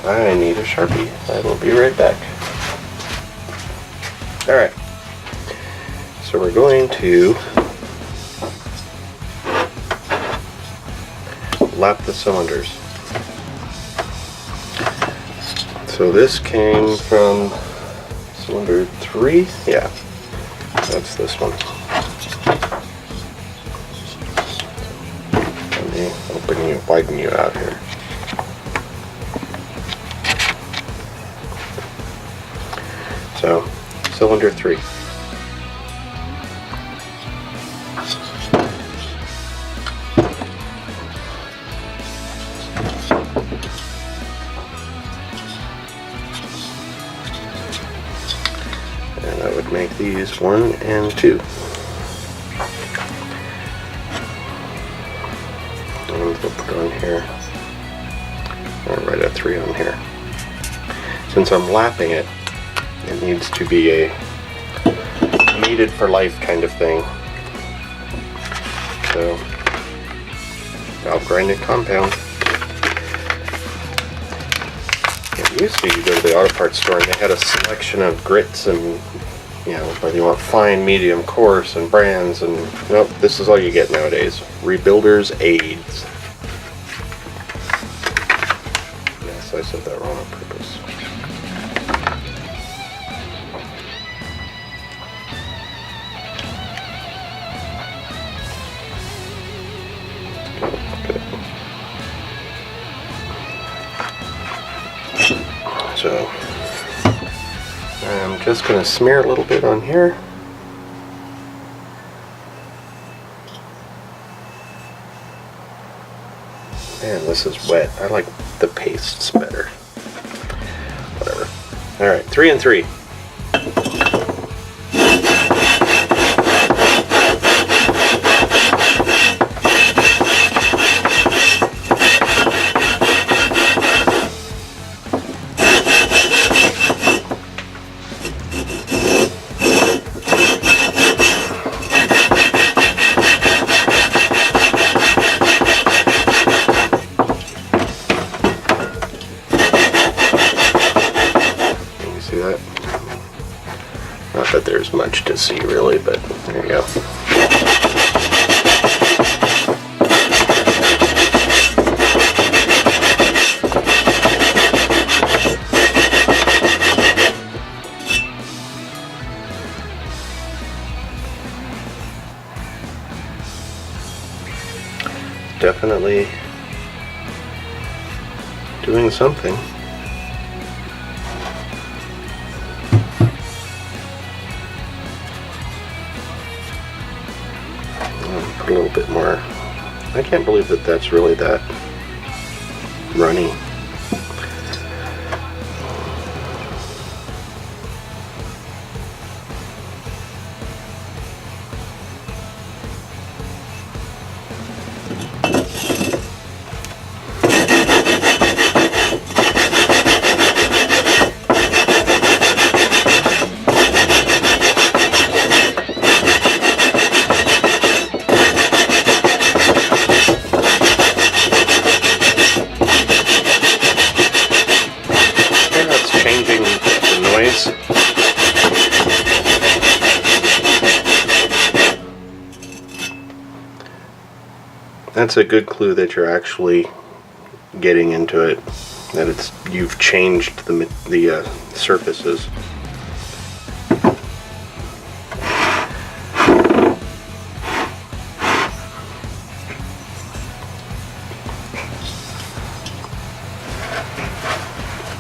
I need a Sharpie. I will be right back. Alright. So we're going to lap the cylinders. So this came from cylinder 3? Yeah, that's this one. I'll widen you out here. So, cylinder 3. And I would make these 1 and 2. And we'll put on here, or right at 3 on here. Since I'm lapping it, it needs to be a mated for life kind of thing. So, valve grinded compound. It used to, you go to the auto parts store and they had a selection of grits and, you know, whether you want fine, medium, coarse, and brands, and nope, this is all you get nowadays. Rebuilder's Aids. Yes, I said that wrong on purpose. So I'm just going to smear a little bit on here. Man, this is wet. I like the pastes better. Whatever. Alright, 3 and 3. Not that there's much to see really, but there you go. Definitely doing something. Put a little bit more. I can't believe that that's really that runny. That's a good clue that you're actually getting into it, that you've changed the surfaces.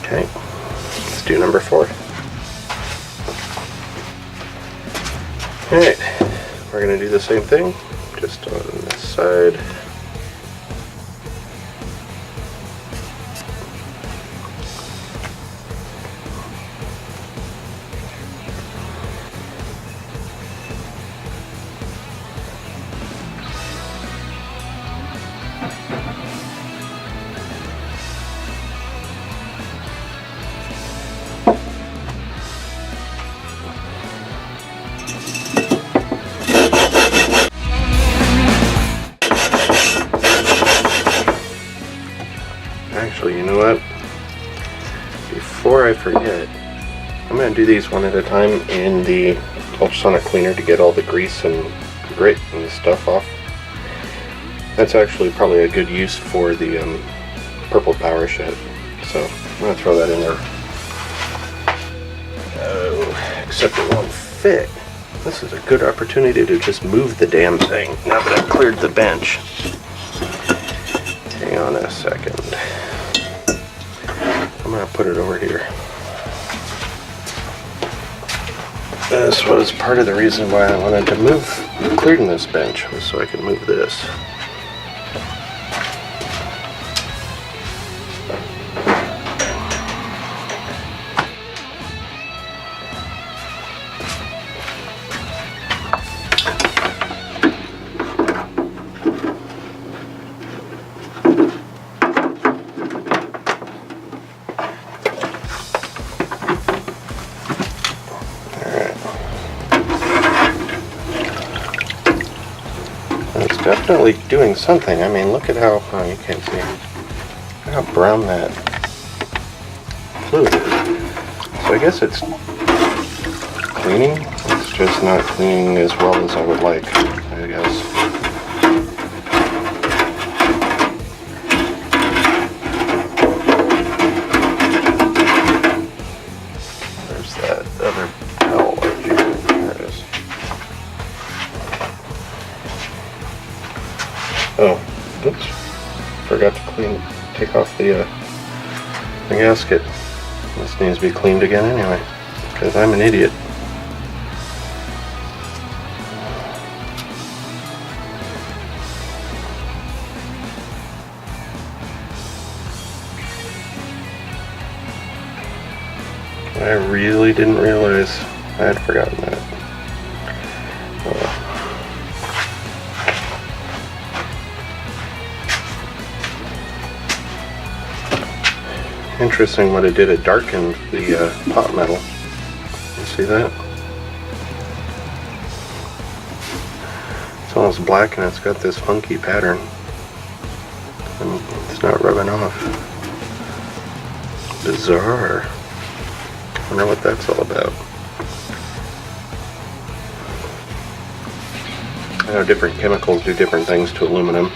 Okay, let's do number 4. Alright, we're going to do the same thing, just on this side. Actually, you know what? before I forget, I'm going to do these one at a time in the ultrasonic cleaner to get all the grease and grit and stuff off. That's actually probably a good use for the purple power shed. So I'm going to throw that in there. Oh, except it won't fit. This is a good opportunity to just move the damn thing now that I've cleared the bench. Hang on a second. I'm going to put it over here. This was part of the reason why I wanted to move clearing this bench, was so I could move this. Definitely doing something. I mean, look at how, oh, you can't see. Look how brown that fluid is. So I guess it's cleaning. It's just not cleaning as well as I would like, I guess. There's that other towel right here. There it is. Oh, oops, forgot to take off the gasket. This needs to be cleaned again anyway, because I'm an idiot. I really didn't realize I had forgotten that. Interesting what it did, it darkened the pot metal. You see that? It's almost black and it's got this funky pattern. And it's not rubbing off. Bizarre. I wonder what that's all about. I know different chemicals do different things to aluminum,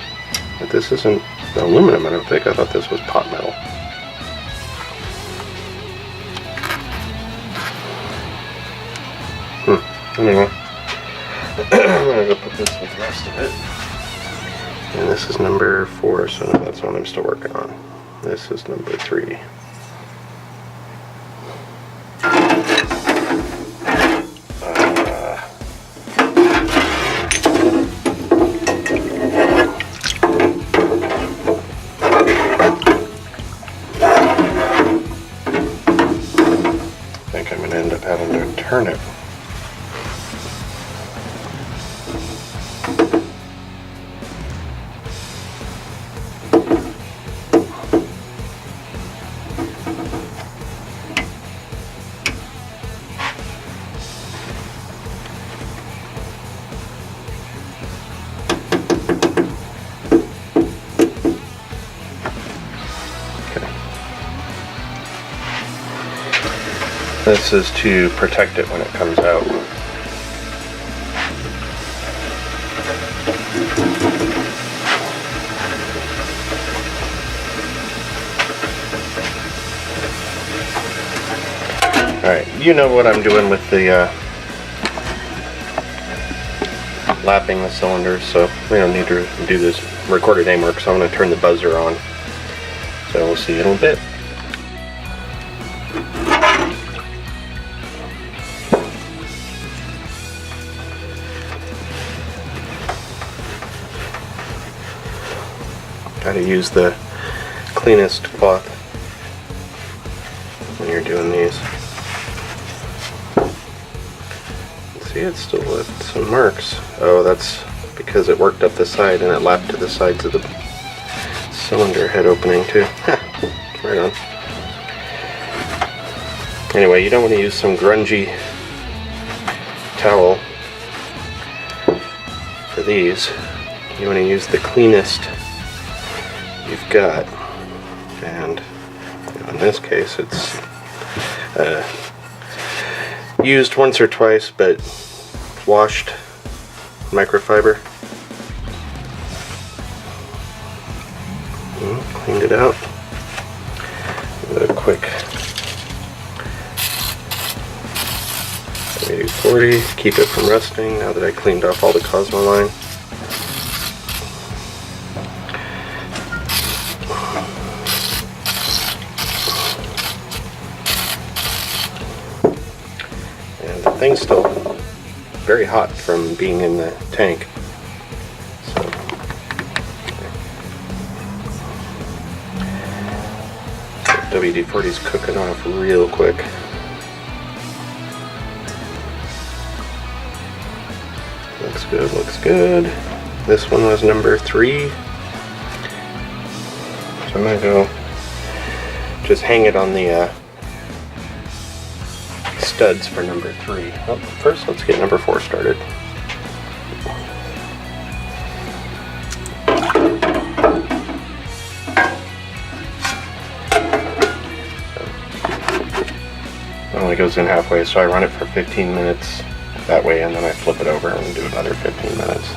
but this isn't aluminum, I don't think. I thought this was pot metal. Anyway, I'm going to go put this with the rest of it. And this is number 4, so that's what I'm still working on. This is number 3. I think I'm going to end up having to turn it. This is to protect it when it comes out. Alright, you know what I'm doing with the lapping the cylinders, so we don't need to do this recorded aim work, so I'm going to turn the buzzer on. So we'll see you in a bit. Gotta use the cleanest cloth when you're doing these. See, it still left some marks. Oh, that's because it worked up the side and it lapped to the sides of the cylinder head opening too. Right on. Anyway, you don't want to use some grungy towel for these. You want to use the cleanest you've got, and In this case, it's used once or twice, but washed microfiber. Cleaned it out. Give it a quick 40, keep it from rusting now that I cleaned off all the Cosmo line. And the thing's still very hot from being in the tank. So WD-40's cooking off real quick. Looks good, looks good. This one was number 3. So I'm gonna go just hang it on the studs for number 3. Oh, first, let's get number 4 started. It only goes in halfway, so I run it for 15 minutes that way, and then I flip it over and do another 15 minutes.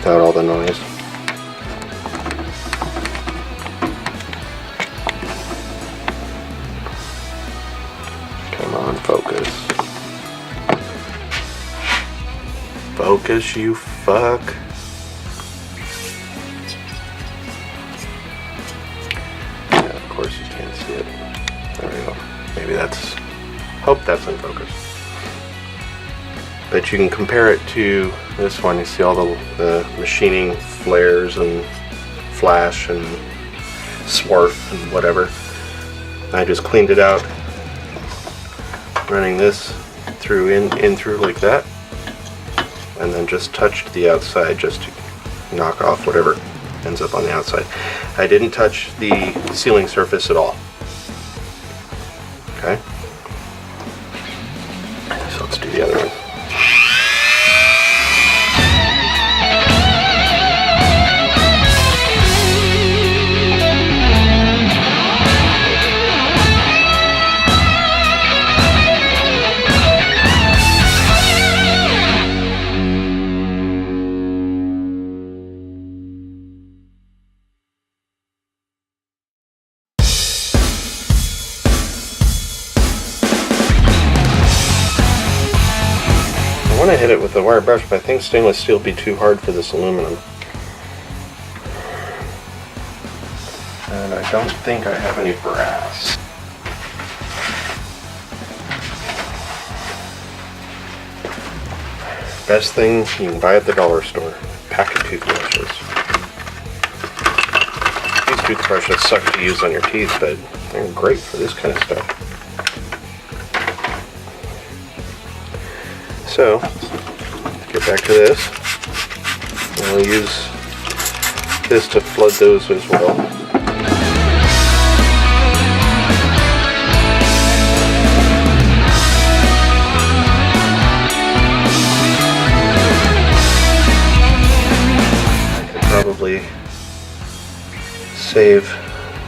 without all the noise. Come on, focus. Focus, you fuck. Yeah, of course you can't see it. There we go. Maybe that's... hope that's in focus. But you can compare it to this one. You see all the machining flares and flash and swarf and whatever. I just cleaned it out, running this through in through like that, and then just touched the outside just to knock off whatever ends up on the outside. I didn't touch the sealing surface at all. Okay, so let's do the other one. I want to hit it with a wire brush, but I think stainless steel would be too hard for this aluminum. And I don't think I have any brass. Best thing you can buy at the dollar store, pack of toothbrushes. These toothbrushes suck to use on your teeth, but they're great for this kind of stuff. So, get back to this. I'll use this to flood those as well. I could probably save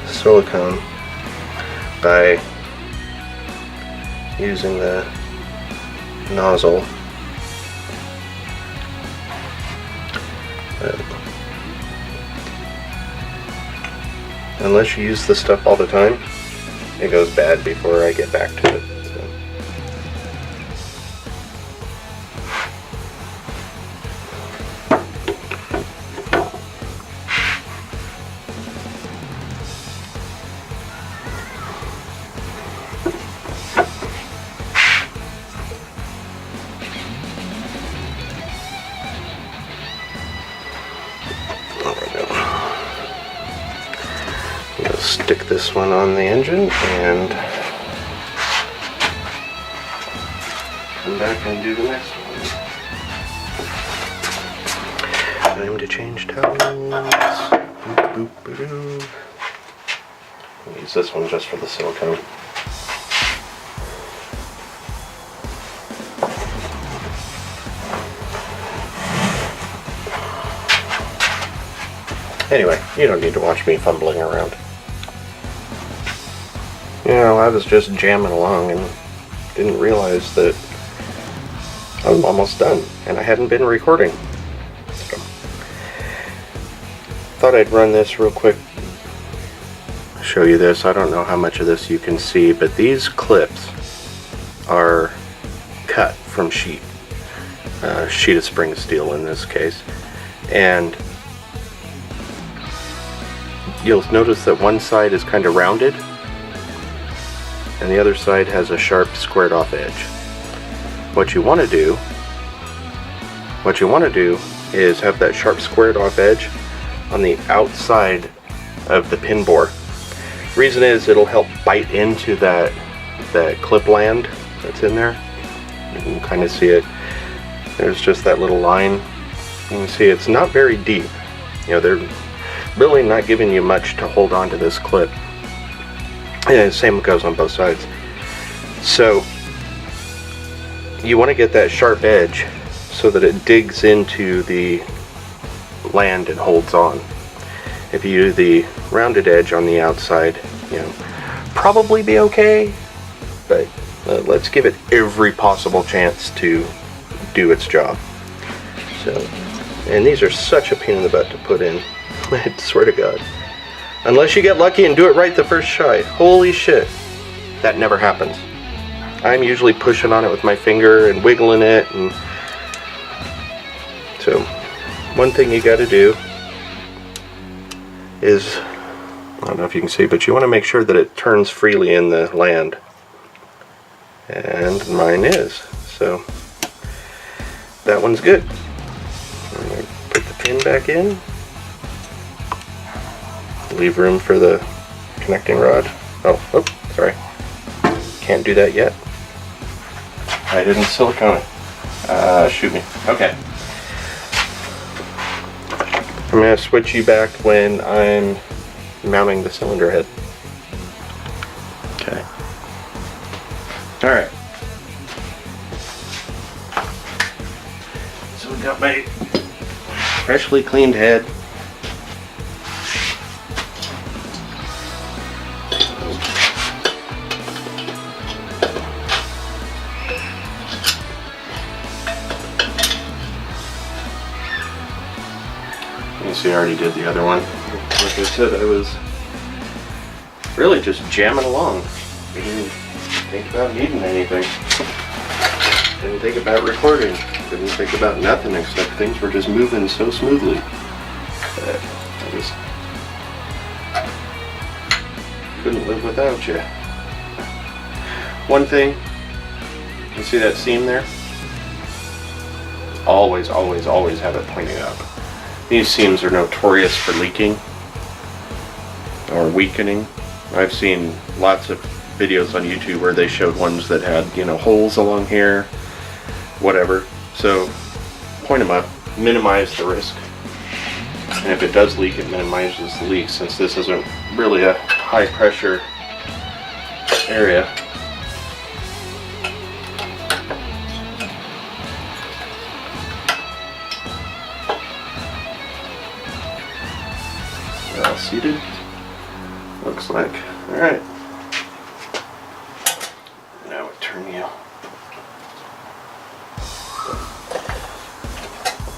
silicone by using the nozzle. Unless you use this stuff all the time, it goes bad before I get back to it. So. Stick this one on the engine and come back and do the next one. Time to change towels. Boop, boop, boop. I'll use this one just for the silicone. Anyway, you don't need to watch me fumbling around. You know, I was just jamming along and didn't realize that I was almost done and I hadn't been recording. So, thought I'd run this real quick, show you this. I don't know how much of this you can see, but these clips are cut from sheet of spring steel in this case. And you'll notice that one side is kind of rounded and the other side has a sharp squared off edge. What you want to do is have that sharp squared off edge on the outside of the pin bore. Reason is it'll help bite into that clip land that's in there. You can kind of see it. There's just that little line. You can see it's not very deep. You know, they're really not giving you much to hold on to this clip. And the same goes on both sides. So you want to get that sharp edge so that it digs into the land and holds on. If you do the rounded edge on the outside, you know, probably be okay, but let's give it every possible chance to do its job. So And these are such a pain in the butt to put in. I swear to God. Unless you get lucky and do it right the first try. Holy shit. That never happens. I'm usually pushing on it with my finger and wiggling it. And so, one thing you gotta do is, I don't know if you can see, but you want to make sure that it turns freely in the land. And mine is. So, that one's good. I'm going to put the pin back in. Leave room for the connecting rod. Oh, sorry. Can't do that yet. I didn't silicone it. Shoot me. Okay. I'm going to switch you back when I'm mounting the cylinder head. Okay. Alright. So we got my freshly cleaned head. You see, I already did the other one. Like I said, I was really just jamming along. I didn't think about needing anything. Didn't think about recording. Didn't think about nothing except things were just moving so smoothly that I just couldn't live without you. One thing, you see that seam there? Always, always, always have it pointing up. These seams are notorious for leaking or weakening. I've seen lots of videos on YouTube where they showed ones that had, holes along here, whatever. So point them up, minimize the risk. And if it does leak, it minimizes the leak, since this isn't really a high pressure area. All seated, looks like. Alright. Now I turn you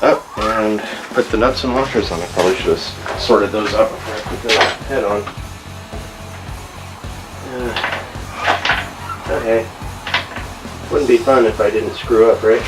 up and put the nuts and washers on. I probably should have sorted those out before I put the head on. Okay. Wouldn't be fun if I didn't screw up, right?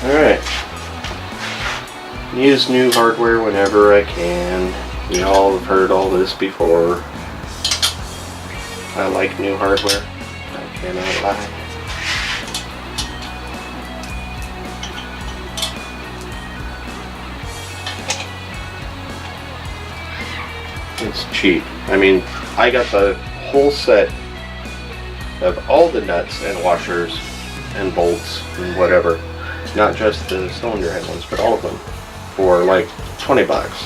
Alright. Use new hardware whenever I can. You all have heard all this before. I like new hardware. I cannot lie. It's cheap. I mean, I got the whole set of all the nuts and washers and bolts and whatever. Not just the cylinder head ones, but all of them, for like 20 bucks.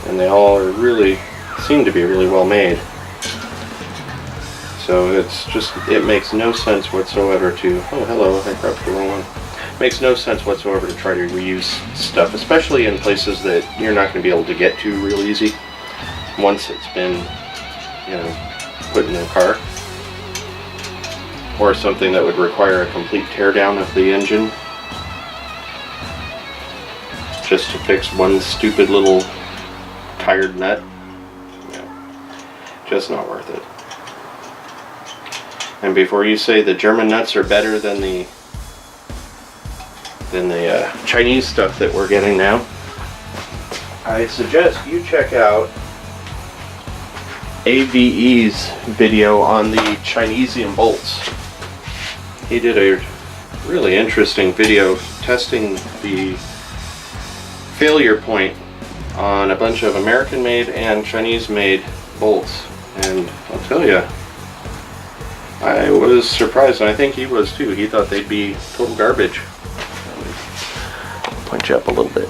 And they all are really, seem to be really well made. So it's just, it makes no sense whatsoever to, oh hello, I grabbed the wrong one. Makes no sense whatsoever to try to reuse stuff, especially in places that you're not going to be able to get to real easy once it's been, put in a car. Or something that would require a complete teardown of the engine just to fix one stupid little tired nut. Just not worth it. And before you say the German nuts are better than the Chinese stuff that we're getting now, I suggest you check out AVE's video on the Chinesium bolts. He did a really interesting video testing the failure point on a bunch of American-made and Chinese-made bolts, and I'll tell you, I was surprised, and I think he was too. He thought they'd be total garbage. Point you up a little bit.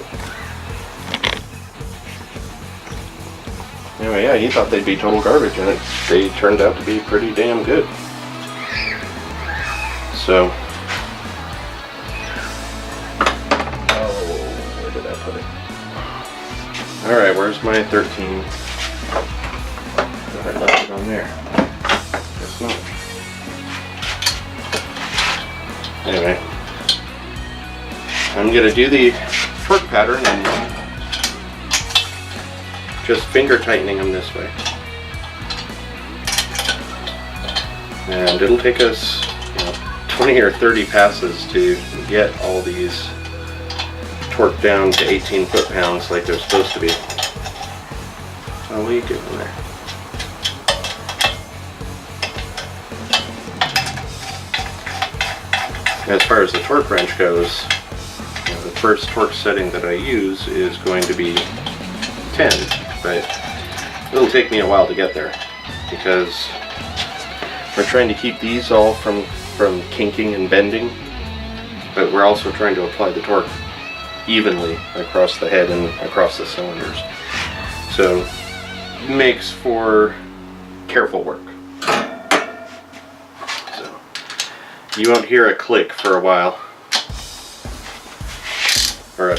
Anyway, yeah, he thought they'd be total garbage, and they turned out to be pretty damn good. So, where did I put it? Alright, where's my 13? I left it on there. Guess not. Anyway, I'm gonna do the torque pattern and just finger tightening them this way. And it'll take us 20 or 30 passes to get all these torqued down to 18 foot-pounds like they're supposed to be. Oh, what are you doing there? As far as the torque wrench goes, the first torque setting that I use is going to be 10, but it'll take me a while to get there because we're trying to keep these all from kinking and bending, but we're also trying to apply the torque evenly across the head and across the cylinders. So it makes for careful work. So you won't hear a click for a while, or a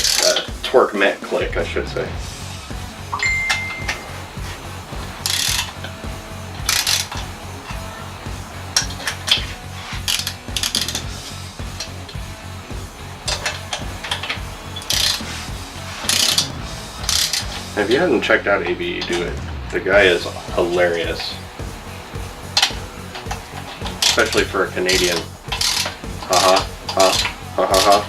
torque met click, I should say. If you haven't checked out AB, do it. The guy is hilarious. Especially for a Canadian. Ha ha ha ha ha ha.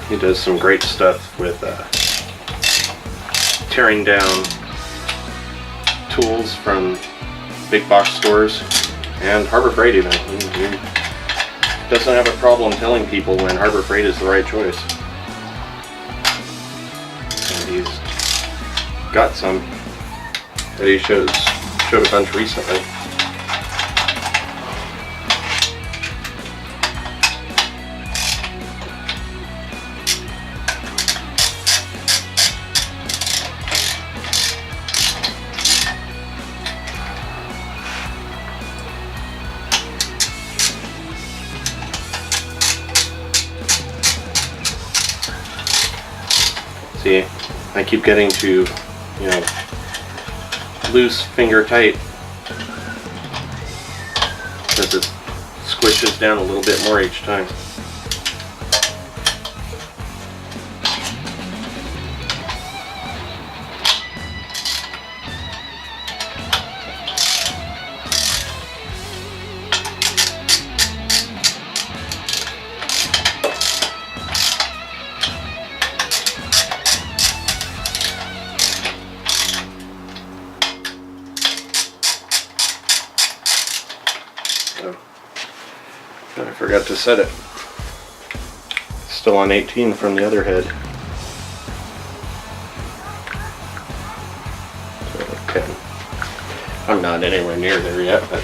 He does some great stuff with tearing down tools from big box stores and Harbor Freight even. He doesn't have a problem telling people when Harbor Freight is the right choice. And he's got some that he showed a bunch recently. See, I keep getting to, loose finger tight because it squishes down a little bit more each time. I forgot to set it. Still on 18 from the other head. So 10. I'm not anywhere near there yet, but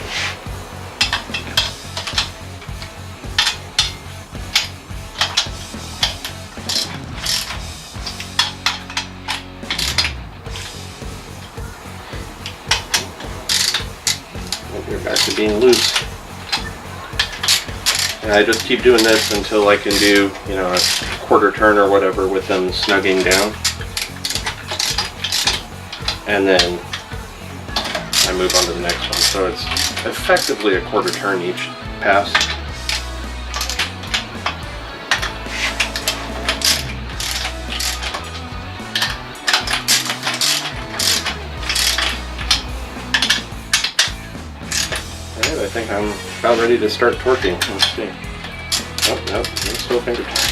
we're back to being loose. And I just keep doing this until I can do, a quarter turn or whatever with them snugging down. And then I move on to the next one. So it's effectively a quarter turn each pass. Alright, I think I'm about ready to start torquing. Let's see. Oh, no, still finger tight.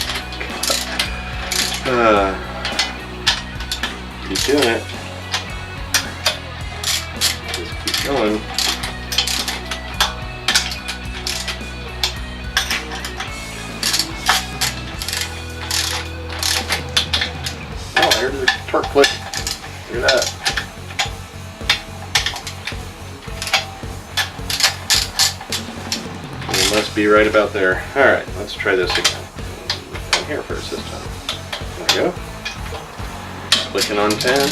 Keep doing it. Just keep going. Oh, here's the torque click. Look at that. be right about there. Alright, let's try this again. I'm here first this time. There we go. Clicking on 10.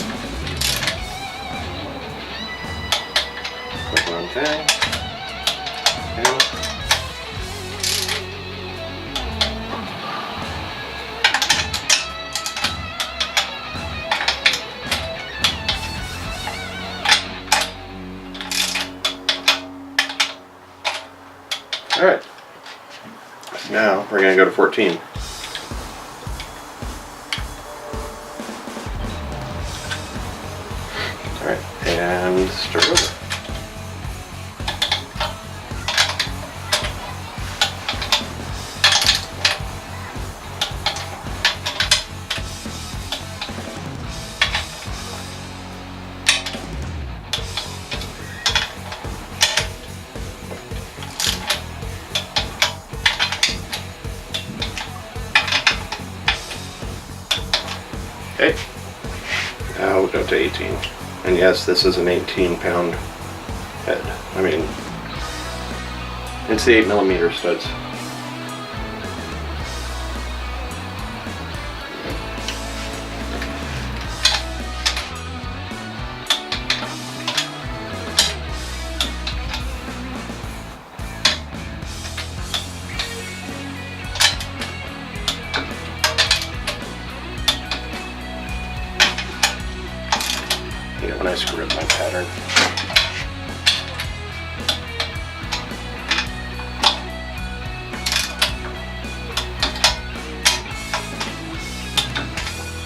Clicking on 10. 10. Alright, now we're going to go to 14. Alright, and start over. Okay, now we'll go to 18. And yes, this is an 18-pound head. I mean, it's the 8mm studs. Yeah, when I screw up my pattern.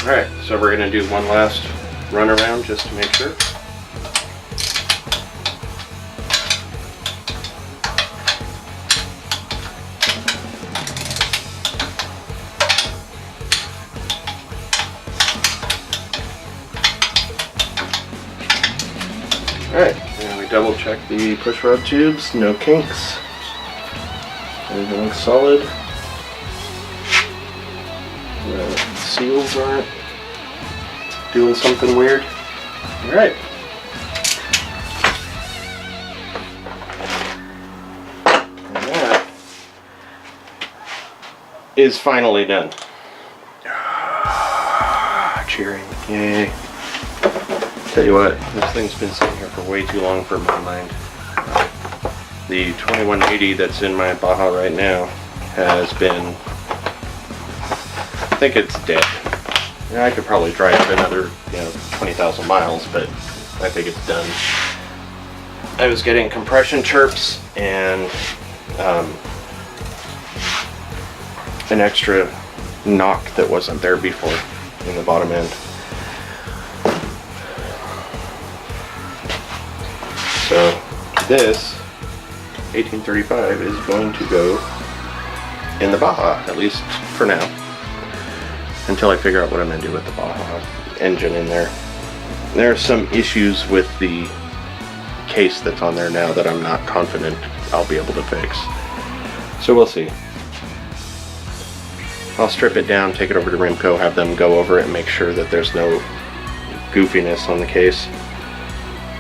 Alright, so we're going to do one last run around just to make sure. Alright, and we double check the push rod tubes, no kinks. Everything looks solid. The seals aren't doing something weird. Alright. And that is finally done. Cheering. Yay. Tell you what, this thing's been sitting here for way too long for my mind. The 2180 that's in my Baja right now has been, I think it's dead. Yeah, I could probably drive it another, 20,000 miles, but I think it's done. I was getting compression chirps and an extra knock that wasn't there before in the bottom end. So this 1835 is going to go in the Baja, at least for now, until I figure out what I'm going to do with the Baja engine in there. There are some issues with the case that's on there now that I'm not confident I'll be able to fix. So we'll see. I'll strip it down, take it over to Rimco, have them go over it and make sure that there's no goofiness on the case.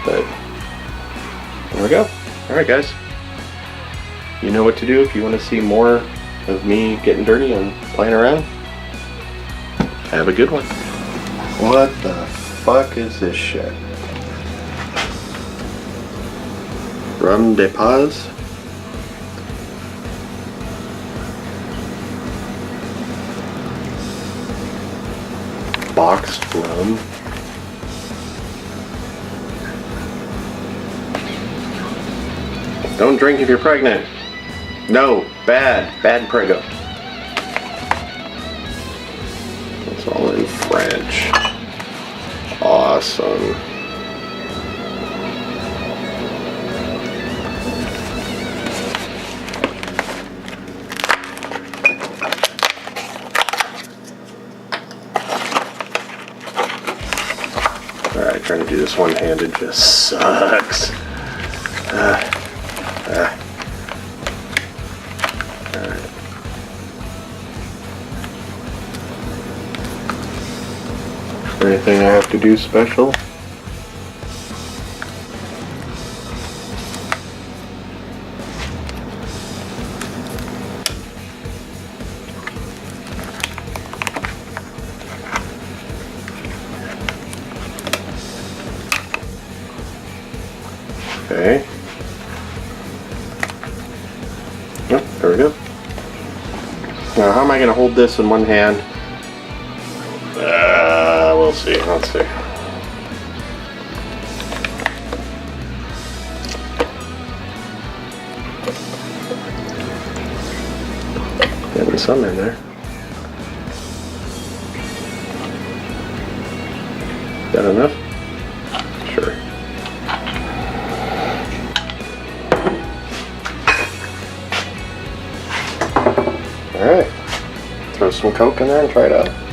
But there we go. Alright guys. You know what to do if you want to see more of me getting dirty and playing around. Have a good one. What the fuck is this shit? Rhum de Paz? Boxed rum? Don't drink if you're pregnant. No, bad prego. It's all in French. Awesome. Alright, trying to do this one-handed just sucks. Alright. Anything I have to do special? Okay. Yep, there we go. Now, how am I going to hold this in one hand? We'll see. Let's see. Getting some in there. Is that enough? Sure. Alright. Throw some Coke in there and try it out.